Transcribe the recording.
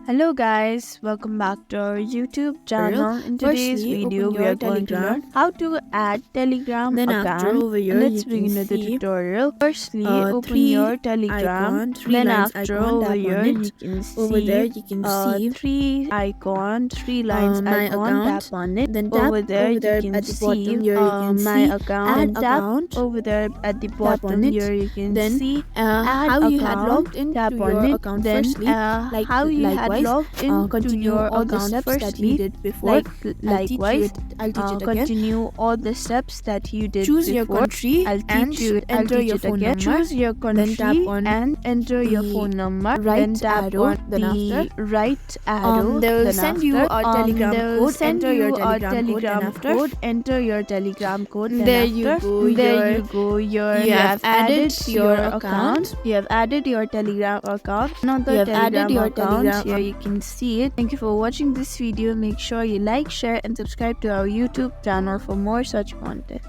Hello guys, welcome back to our YouTube channel. In today's Firstly, video, open we are your going to Telegram. learn how to add Telegram Then account. after over here, Let's you can begin with the see tutorial. Firstly, open three your Telegram. icon, three Then lines after icon, over tap here, on it. you can see Over there, you can see three lines my icon. account. Tap on it. Then tap over there, you can at the see bottom here, you can my see account. add And tap account. over there at the Tap bottom on it. here, you can Then see how add you had account. logged into Tap your on it. account Then firstly. how you had Likewise, logged into continue your all the account steps that firstly. you did before. Likewise, I'll teach it again. continue all the steps that you did Choose before. your country I'll and teach you. I'll enter teach your it phone again. number. Choose your country Then tap on and enter your the phone number. right Then tap arrow. on Then the after, right arrow. they will Then send after, you a Telegram they will code. send Enter your you a Telegram code. Telegram And after, code. Enter your Telegram code. Then there after, you go. there you go. You have added your account. You have added your Telegram account. Another You have Telegram added your account. Telegram Here you can see it. Thank you for watching this video. Make sure you like, share, and subscribe to our YouTube channel for more such content.